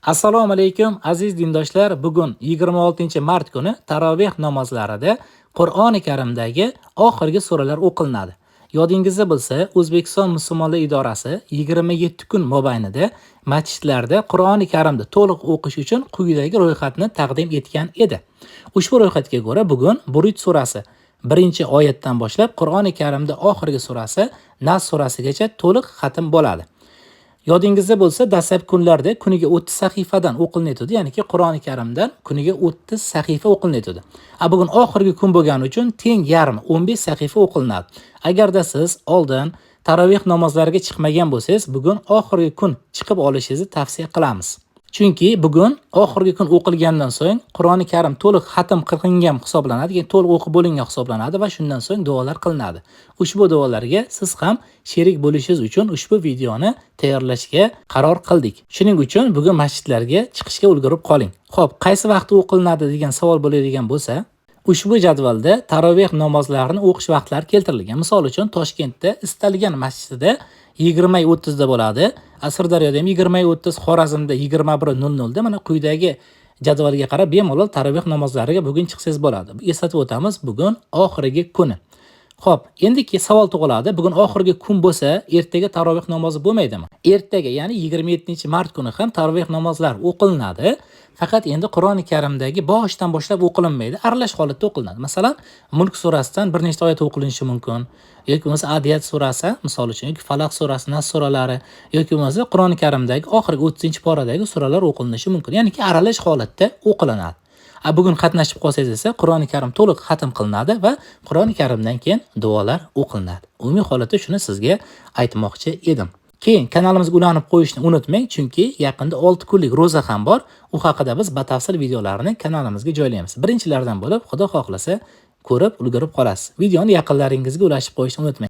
Assalomu alaykum aziz dindoshlar. Bugun 26-mart kuni taroveh namozlarida Qur'oni Karimdagi oxirgi suralar o'qilinadi. Yodingizda bo'lsa, O'zbekiston musulmonlar idorasi 27 kun mobaynida masjidlarda Qur'oni Karimni to'liq o'qish uchun quyidagi ro'yxatni taqdim etgan edi. Ushbu ro'yxatga ko'ra bugun Buruj surasi 1-oyatdan boshlab Qur'oni Karimda oxirgi surasi Nas surasigacha to'liq xatm bo'ladi. Yodingizda bo'lsa, dastlabki kunlarda kuniga 30 sahifadan o'qilinadi, ya'niki Qur'oni Karimdan kuniga 30 sahifa o'qilinadi. Bugun oxirgi kun bo'lgani uchun teng yarmi 15 sahifa o'qilinadi. Agarda siz oldin taroveh namozlariga chiqmagan bo'lsangiz, bugun oxirgi kun chiqib olishingizni tavsiya qilamiz. Chunki bugun oxirgi kun o'qilgandan so'ng Qur'oni Karim to'liq xatm qilingan hisoblanadi, ya'ni to'liq o'qib bo'lingan hisoblanadi va shundan so'ng duolar qilinadi. Ushbu duolarga siz ham sherik bo'lishingiz uchun ushbu videoni tayyorlashga qaror qildik. Shuning uchun bugun masjidlarga chiqishga ulgurib qoling. Xo'p, qaysi vaqtda o'qilinadi degan savol bo'ladigan bo'lsa, ushbu jadvalda taroveh namozlarini o'qish vaqtlari keltirilgan. Misol uchun Toshkentda istalgan masjidida 20:30 da bo'ladi. Sirdaryoda ham 20:30, Xorazmda 21:00 da. Mana quyidagi jadvalga qarab bemalol taroveh namozlariga bugun chiqsangiz bo'ladi. Eslatib o'tamiz, bugun oxirgi kuni. Xo'p, endiki savol tug'iladi. Bugun oxirgi kun bo'lsa, ertaga taroveh namozi bo'lmaydimi? Ertaga, ya'ni 27-mart kuni ham taroveh namozlari o'qilinadi. Faqat endi Qur'oni Karimdagi boshdan boshlab o'qilinmaydi, aralash holatda o'qilinadi. Masalan, Mulk surasidan bir nechta oyat o'qilinishi mumkin, yoki bo'lmasa Adiyat surasi, misol uchun, yoki Falaq surasi, Nas suralari, yoki bo'lmasa Qur'oni Karimdagi oxirgi 30-poradagi suralar o'qilinishi mumkin. Ya'niki aralash holatda o'qilinadi. Bugun qatnashib qolsangiz esa Qur'oni Karim to'liq xatm qilinadi va Qur'oni Karimdan keyin duolar o'qilinadi. Umumiy holatda shuni sizga aytmoqchi edim. Keyin kanalimizga ulanib qo'yishni unutmang, chunki yaqinda 6 kunlik ro'za ham bor. U haqida biz batafsil videolarni kanalimizga joylaymiz. Birinchilardan bo'lib, Xudo xohlasa ko'rib ulgurib qolasiz. Videoni yaqinlaringizga ulashib qo'yishni unutmang.